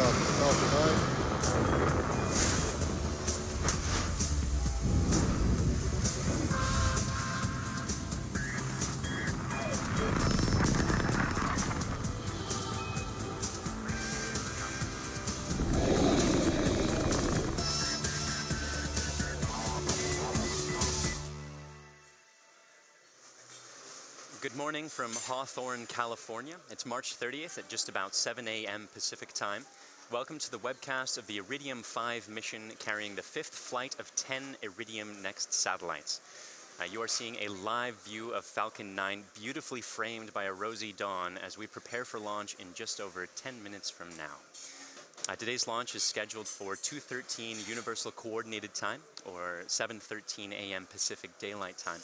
Falcon 9. Good morning from Hawthorne, California. It's March 30th at just about 7 a.m. Pacific time. Welcome to the webcast of the Iridium 5 mission carrying the fifth flight of 10 Iridium Next satellites. You are seeing a live view of Falcon 9 beautifully framed by a rosy dawn as we prepare for launch in just over 10 minutes from now. Today's launch is scheduled for 2:13 Universal Coordinated Time, or 7:13 a.m. Pacific Daylight Time.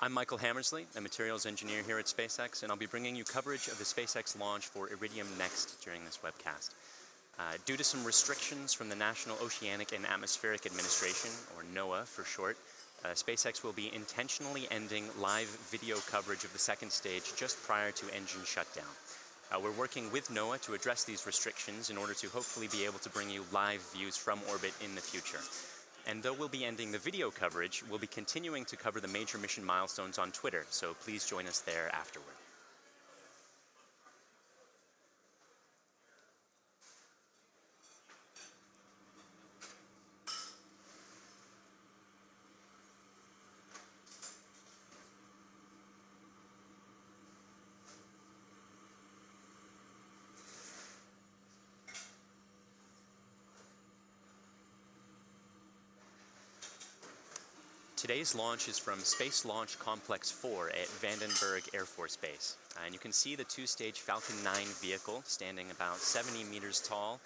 I'm Michael Hammersley, a materials engineer here at SpaceX, and I'll be bringing you coverage of the SpaceX launch for Iridium Next during this webcast. Due to some restrictions from the National Oceanic and Atmospheric Administration, or NOAA for short, SpaceX will be intentionally ending live video coverage of the second stage just prior to engine shutdown. We're working with NOAA to address these restrictions in order to hopefully be able to bring you live views from orbit in the future. And though we'll be ending the video coverage, we'll be continuing to cover the major mission milestones on Twitter, so please join us there afterward. Today's launch is from Space Launch Complex 4 at Vandenberg Air Force Base. And you can see the two-stage Falcon 9 vehicle standing about 70 meters tall,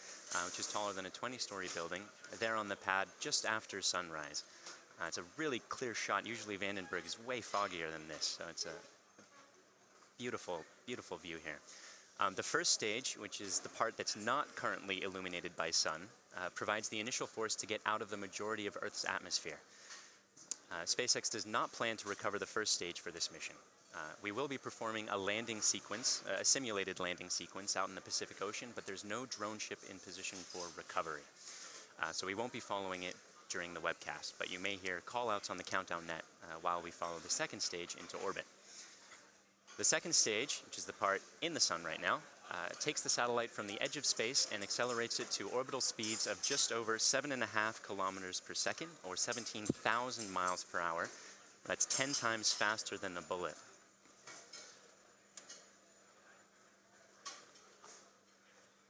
which is taller than a 20-story building, there on the pad just after sunrise. It's a really clear shot. Usually Vandenberg is way foggier than this, so it's a beautiful, beautiful view here. The first stage, which is the part that's not currently illuminated by sun, provides the initial force to get out of the majority of Earth's atmosphere. SpaceX does not plan to recover the first stage for this mission. We will be performing a landing sequence, a simulated landing sequence out in the Pacific Ocean, but there's no drone ship in position for recovery. So we won't be following it during the webcast, but you may hear call-outs on the countdown net while we follow the second stage into orbit. The second stage, which is the part in the sun right now, takes the satellite from the edge of space and accelerates it to orbital speeds of just over 7.5 kilometers per second, or 17,000 miles per hour. That's 10 times faster than a bullet.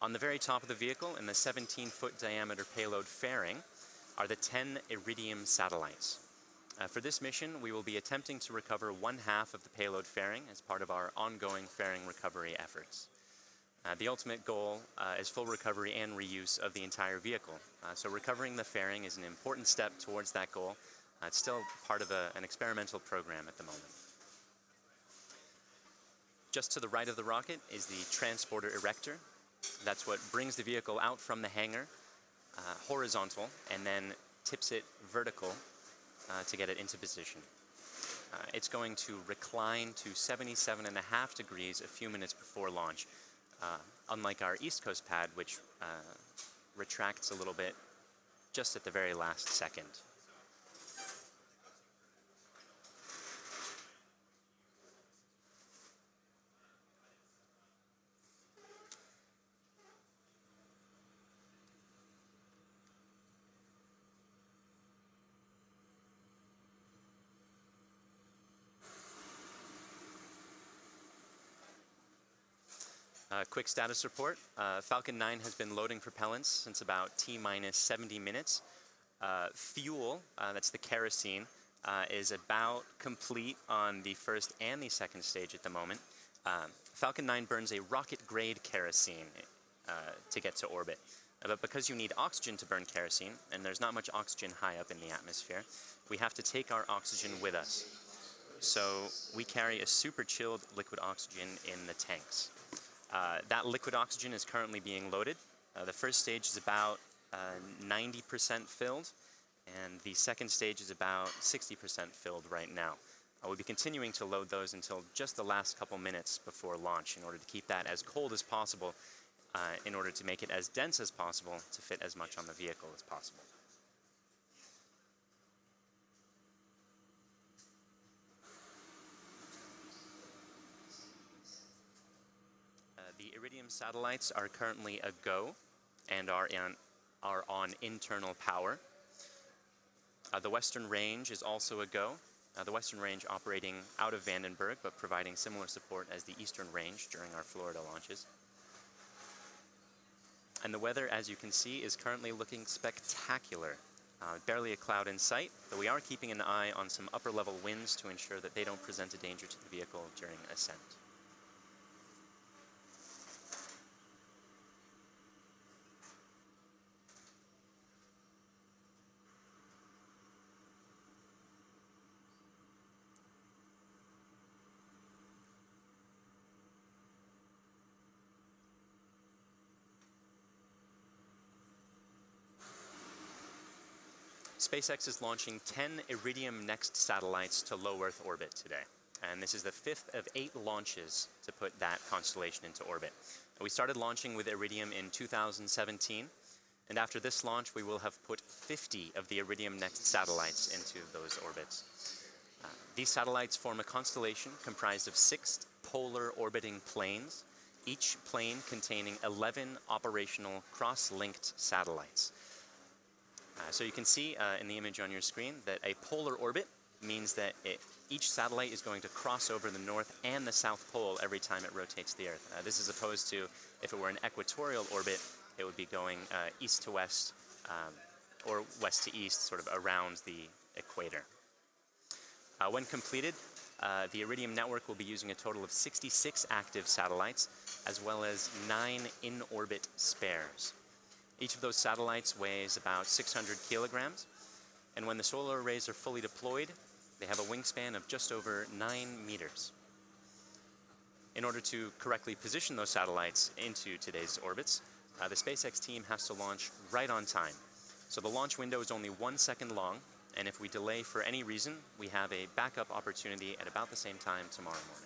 On the very top of the vehicle, in the 17-foot diameter payload fairing, are the 10 Iridium satellites. For this mission, we will be attempting to recover one half of the payload fairing as part of our ongoing fairing recovery efforts. The ultimate goal is full recovery and reuse of the entire vehicle. So recovering the fairing is an important step towards that goal. It's still part of an experimental program at the moment. Just to the right of the rocket is the transporter erector. That's what brings the vehicle out from the hangar, horizontal, and then tips it vertical to get it into position. It's going to recline to 77.5 degrees a few minutes before launch. Unlike our East Coast pad, which retracts a little bit just at the very last second. Quick status report. Falcon 9 has been loading propellants since about T-minus 70 minutes. Fuel, that's the kerosene, is about complete on the first and the second stage at the moment. Falcon 9 burns a rocket-grade kerosene to get to orbit. But because you need oxygen to burn kerosene, and there's not much oxygen high up in the atmosphere, we have to take our oxygen with us. So we carry a super chilled liquid oxygen in the tanks. That liquid oxygen is currently being loaded. The first stage is about 90% filled, and the second stage is about 60% filled right now. We'll be continuing to load those until just the last couple minutes before launch in order to keep that as cold as possible in order to make it as dense as possible to fit as much on the vehicle as possible. The Iridium satellites are currently a go and are on internal power. The Western Range is also a go. The Western Range operating out of Vandenberg, but providing similar support as the Eastern Range during our Florida launches. And the weather, as you can see, is currently looking spectacular. Barely a cloud in sight, but we are keeping an eye on some upper-level winds to ensure that they don't present a danger to the vehicle during ascent. SpaceX is launching 10 Iridium Next satellites to low Earth orbit today. And this is the 5th of 8 launches to put that constellation into orbit. We started launching with Iridium in 2017, and after this launch we will have put 50 of the Iridium Next satellites into those orbits. These satellites form a constellation comprised of 6 polar orbiting planes, each plane containing 11 operational cross-linked satellites. So you can see in the image on your screen that a polar orbit means that each satellite is going to cross over the north and the south pole every time it rotates the Earth. This is opposed to if it were an equatorial orbit, it would be going east to west or west to east, sort of around the equator. When completed, the Iridium network will be using a total of 66 active satellites, as well as 9 in-orbit spares. Each of those satellites weighs about 600 kilograms, and when the solar arrays are fully deployed, they have a wingspan of just over 9 meters. In order to correctly position those satellites into today's orbits, the SpaceX team has to launch right on time. So the launch window is only 1 second long, and if we delay for any reason, we have a backup opportunity at about the same time tomorrow morning.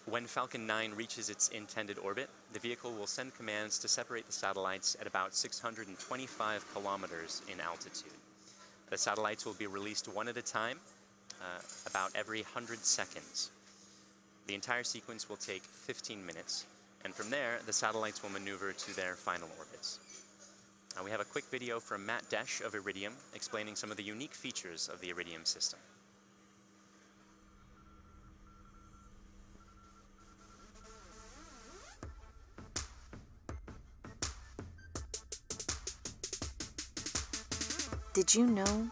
When Falcon 9 reaches its intended orbit, the vehicle will send commands to separate the satellites at about 625 kilometers in altitude. The satellites will be released one at a time, about every 100 seconds. The entire sequence will take 15 minutes, and from there, the satellites will maneuver to their final orbits. We have a quick video from Matt Desch of Iridium explaining some of the unique features of the Iridium system. Did you know?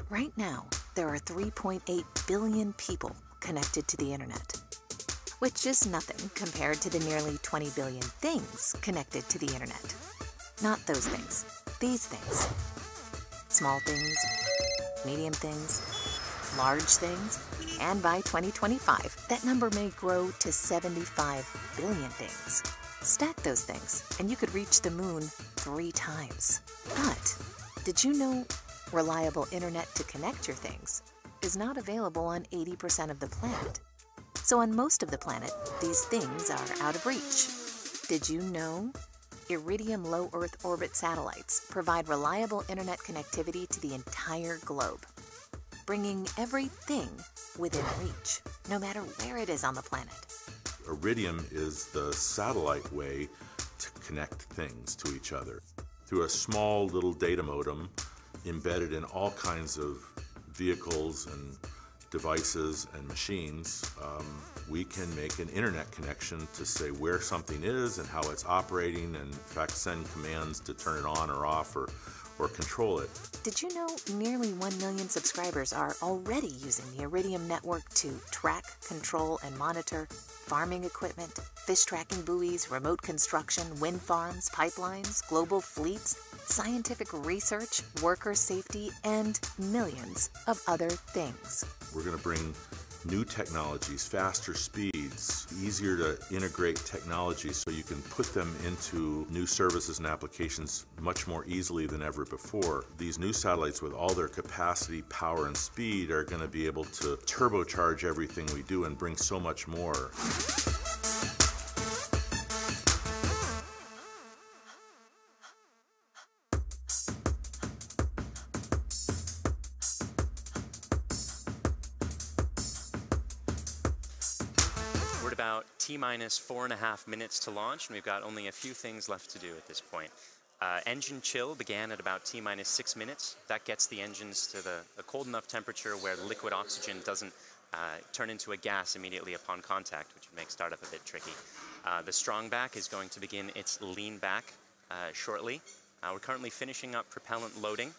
Right now, there are 3.8 billion people connected to the internet, which is nothing compared to the nearly 20 billion things connected to the internet. Not those things, these things. Small things, medium things, large things, and by 2025, that number may grow to 75 billion things. Stack those things, and you could reach the moon 3 times. But did you know reliable internet to connect your things is not available on 80% of the planet? So on most of the planet, these things are out of reach. Did you know? Iridium low Earth orbit satellites provide reliable internet connectivity to the entire globe, bringing everything within reach, no matter where it is on the planet. Iridium is the satellite way to connect things to each other. Through a small little data modem embedded in all kinds of vehicles and devices and machines, we can make an internet connection to say where something is and how it's operating, and in fact send commands to turn it on or off or control it. Did you know nearly 1 million subscribers are already using the Iridium network to track, control, and monitor farming equipment, fish tracking buoys, remote construction, wind farms, pipelines, global fleets, scientific research, worker safety, and millions of other things? We're going to bring new technologies, faster speeds, It's easier to integrate technology so you can put them into new services and applications much more easily than ever before. These new satellites, with all their capacity, power, and speed, are going to be able to turbocharge everything we do and bring so much more. We're at about T-minus 4.5 minutes to launch, and we've got only a few things left to do at this point. Engine chill began at about T-minus 6 minutes. That gets the engines to a cold enough temperature where the liquid oxygen doesn't turn into a gas immediately upon contact, which would make startup a bit tricky. The strong back is going to begin its lean back shortly. We're currently finishing up propellant loading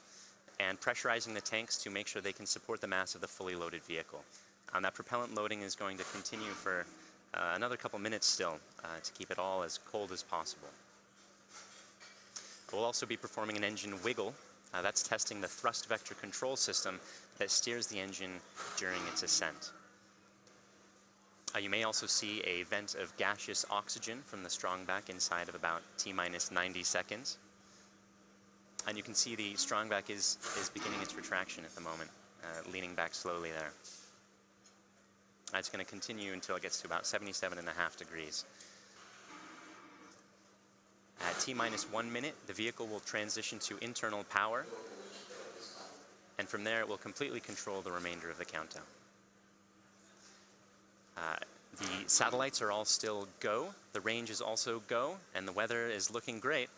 and pressurizing the tanks to make sure they can support the mass of the fully loaded vehicle. That propellant loading is going to continue for another couple minutes still to keep it all as cold as possible. We'll also be performing an engine wiggle. That's testing the thrust vector control system that steers the engine during its ascent. You may also see a vent of gaseous oxygen from the strong back inside of about T-minus 90 seconds. And you can see the strong back is beginning its retraction at the moment, leaning back slowly there. It's going to continue until it gets to about 77.5 degrees. At T-minus 1 minute, the vehicle will transition to internal power, and from there it will completely control the remainder of the countdown. The satellites are all still go, the range is also go, and the weather is looking great.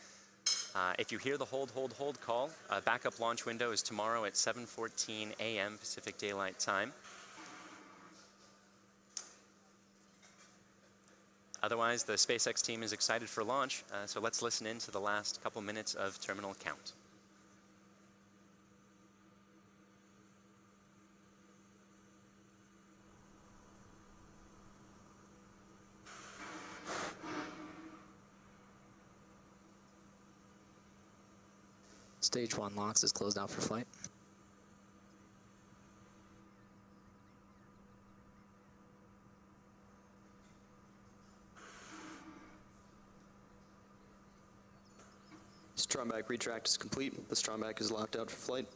If you hear the hold call, backup launch window is tomorrow at 7:14 a.m. Pacific Daylight Time. Otherwise, the SpaceX team is excited for launch, so let's listen in to the last couple minutes of terminal count. Stage 1 LOX is closed out for flight. Stromback retract is complete. The stromback is locked out for flight.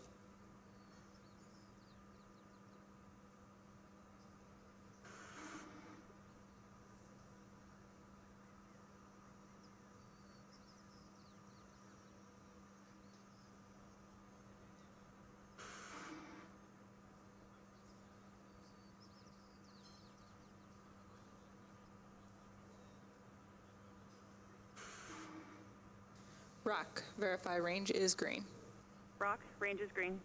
Rock, verify range is green. Rock, range is green.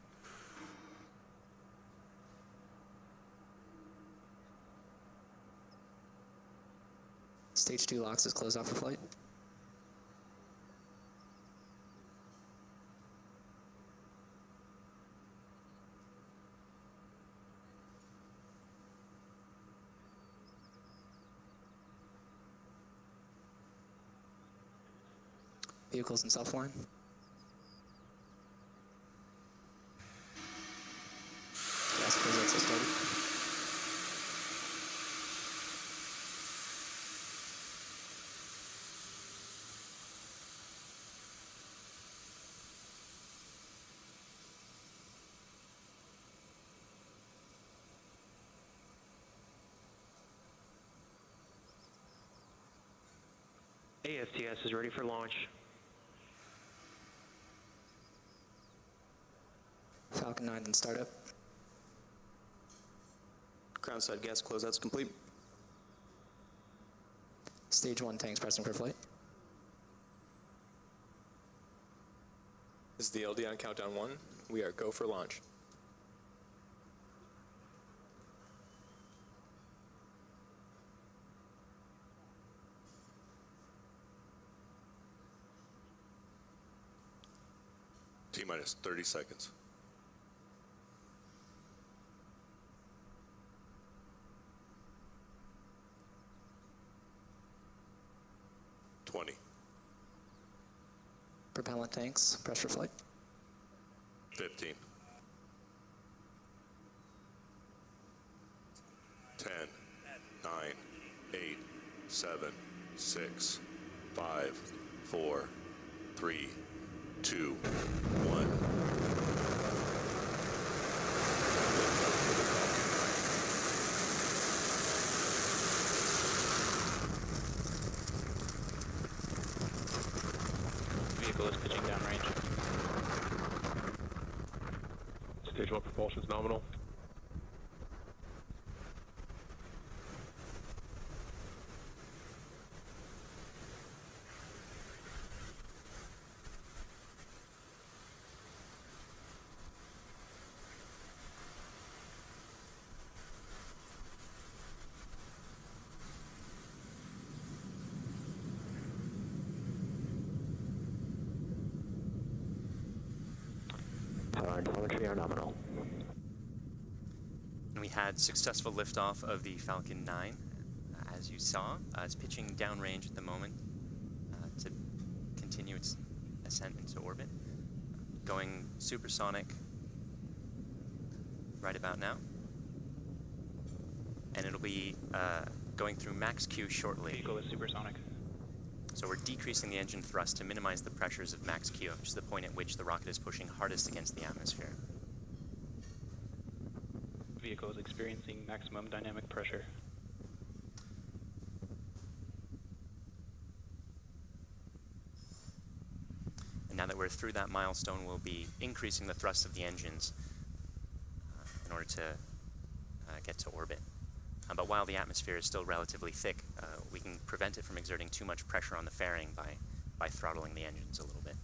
Stage 2 LOX is closed out for flight. Vehicles in self-line. Gas closouts are started. ASTS is ready for launch. Falcon 9 in startup. Ground side gas closeout's complete. Stage 1 tanks pressing for flight. This is the LD on countdown 1. We are go for launch. T-minus 30 seconds. 20. Propellant tanks press for flight. 15. 10, 9, 8, 7, 6, 5, 4, 3, 2, 1. Vehicle is pitching downrange. Stage 1 propulsion is nominal. Power and telemetry are nominal. And we had successful liftoff of the Falcon 9, as you saw. It's pitching downrange at the moment to continue its ascent into orbit. Going supersonic right about now. And it'll be going through max Q shortly. Vehicle is supersonic. So we're decreasing the engine thrust to minimize the pressures of max Q, which is the point at which the rocket is pushing hardest against the atmosphere. Vehicle is experiencing maximum dynamic pressure. And now that we're through that milestone, we'll be increasing the thrust of the engines in order to get to orbit. But while the atmosphere is still relatively thick, we can prevent it from exerting too much pressure on the fairing by throttling the engines a little bit.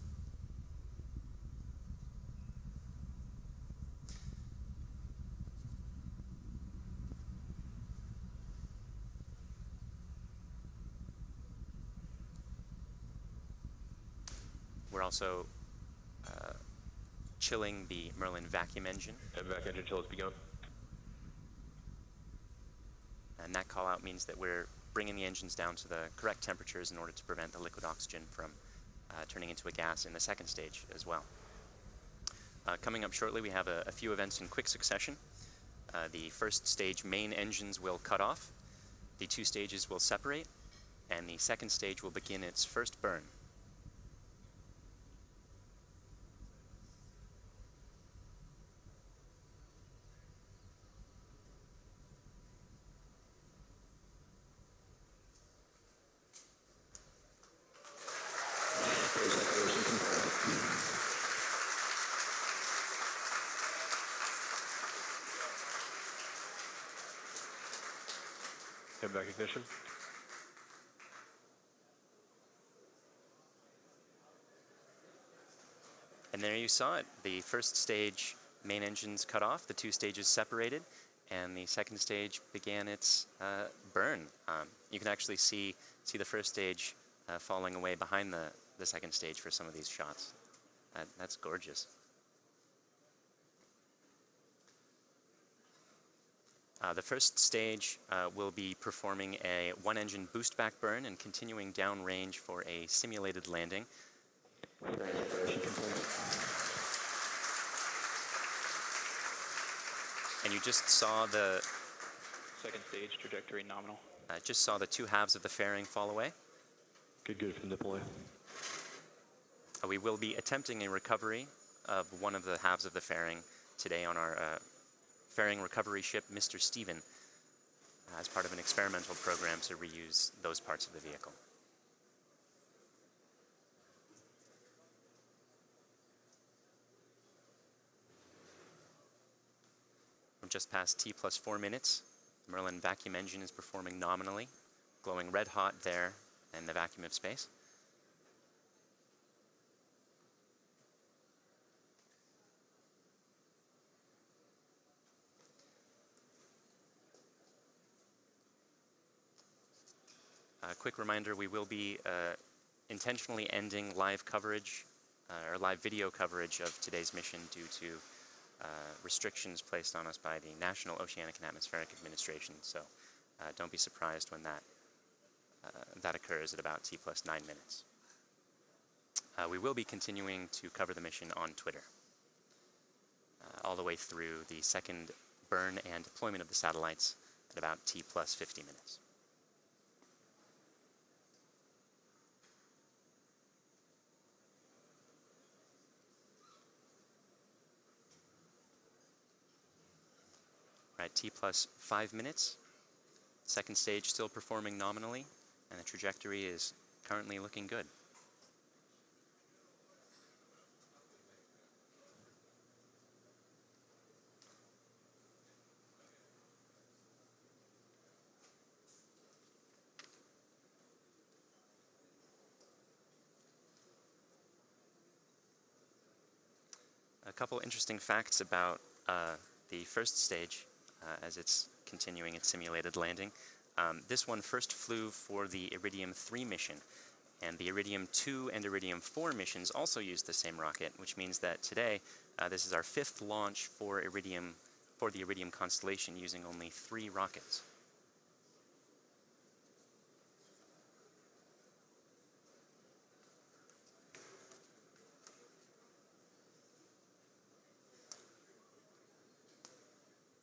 We're also chilling the Merlin vacuum engine. And vac engine chill has begun. And that call out means that we're bringing the engines down to the correct temperatures in order to prevent the liquid oxygen from turning into a gas in the second stage as well. Coming up shortly, we have a few events in quick succession. The first stage main engines will cut off, the two stages will separate, and the second stage will begin its first burn. And vac ignition. And there you saw it. The first stage main engines cut off, the two stages separated, and the second stage began its burn. You can actually see the first stage falling away behind the second stage for some of these shots. That's gorgeous. The first stage will be performing a one-engine boost back burn and continuing downrange for a simulated landing. And you just saw the second stage trajectory nominal. Just saw the two halves of the fairing fall away. Good from nipple away. We will be attempting a recovery of one of the halves of the fairing today on our fairing recovery ship, Mr. Stephen, as part of an experimental program to reuse those parts of the vehicle. We're just past T plus 4 minutes. The Merlin vacuum engine is performing nominally, glowing red hot there in the vacuum of space. A quick reminder, we will be intentionally ending live coverage, or live video coverage of today's mission due to restrictions placed on us by the National Oceanic and Atmospheric Administration. So don't be surprised when that occurs at about T plus 9 minutes. We will be continuing to cover the mission on Twitter all the way through the second burn and deployment of the satellites at about T plus 50 minutes. We're at T plus 5 minutes. Second stage still performing nominally, and the trajectory is currently looking good. A couple interesting facts about the first stage as it's continuing its simulated landing. This one first flew for the Iridium 3 mission, and the Iridium 2 and Iridium 4 missions also used the same rocket, which means that today this is our 5th launch for the Iridium constellation using only 3 rockets.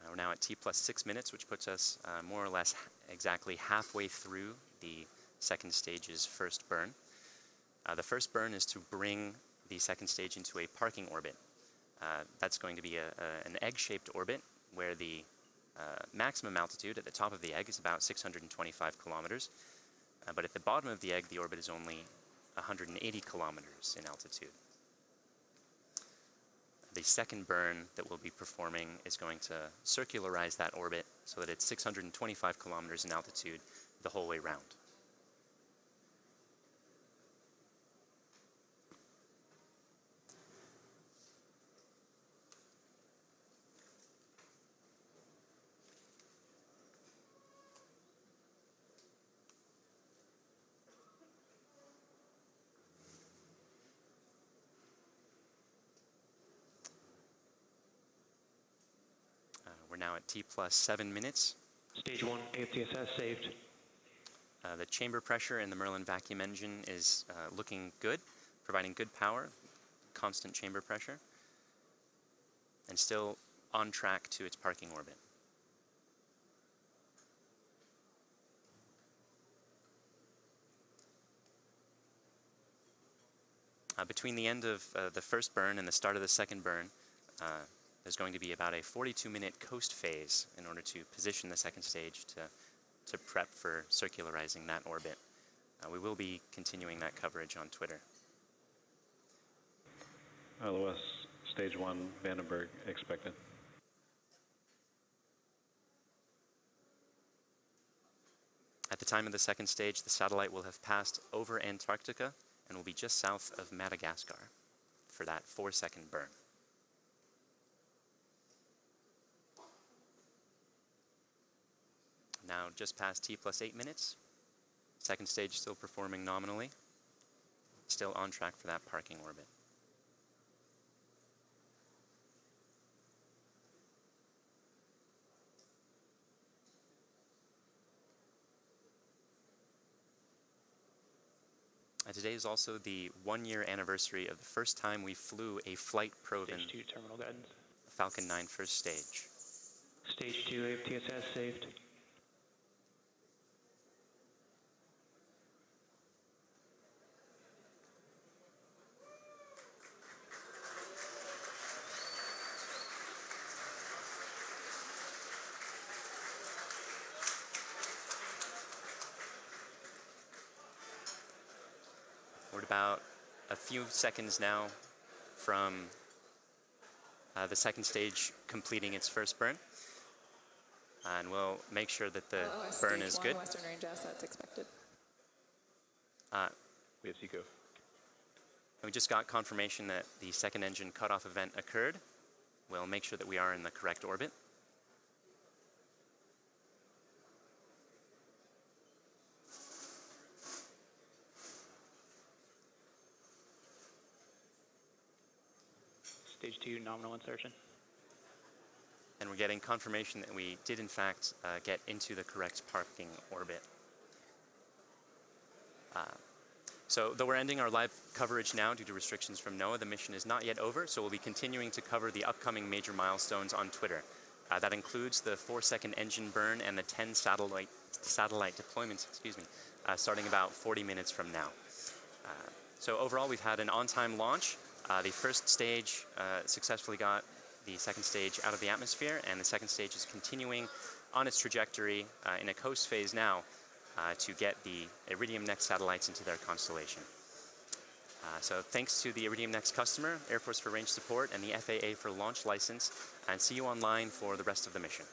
We're now at T plus 6 minutes, which puts us more or less exactly halfway through the second stage's first burn. The first burn is to bring the second stage into a parking orbit. That's going to be an egg-shaped orbit where the maximum altitude at the top of the egg is about 625 kilometers. But at the bottom of the egg, the orbit is only 180 kilometers in altitude. The second burn that we'll be performing is going to circularize that orbit so that it's 625 kilometers in altitude the whole way round. We're now at T plus 7 minutes. Stage 1, AFTSS saved. The chamber pressure in the Merlin vacuum engine is looking good, providing good power, constant chamber pressure, and still on track to its parking orbit. Between the end of the first burn and the start of the second burn, there's going to be about a 42-minute coast phase in order to position the second stage to prep for circularizing that orbit. We will be continuing that coverage on Twitter. LOS stage 1, Vandenberg expected. At the time of the second stage, the satellite will have passed over Antarctica and will be just south of Madagascar for that 4-second burn. Now just past T plus 8 minutes. Second stage still performing nominally. Still on track for that parking orbit. Today is also the 1-year anniversary of the first time we flew a flight-proven Stage 2, terminal guidance. Falcon 9 first stage. Stage 2, AFTSS saved. We're about a few seconds now from the second stage completing its first burn. And we'll make sure that the burn is good. Western range assets expected. We have SECO. We just got confirmation that the second engine cutoff event occurred. We'll make sure that we are in the correct orbit. Stage 2, nominal insertion. And we're getting confirmation that we did in fact get into the correct parking orbit. So though we're ending our live coverage now due to restrictions from NOAA, the mission is not yet over, so we'll be continuing to cover the upcoming major milestones on Twitter. That includes the 4-second engine burn and the 10 satellite deployments, starting about 40 minutes from now. So overall, we've had an on-time launch. The first stage successfully got the second stage out of the atmosphere, and the second stage is continuing on its trajectory in a coast phase now to get the Iridium Next satellites into their constellation. So thanks to the Iridium Next customer, Air Force for range support, and the FAA for launch license, and see you online for the rest of the mission.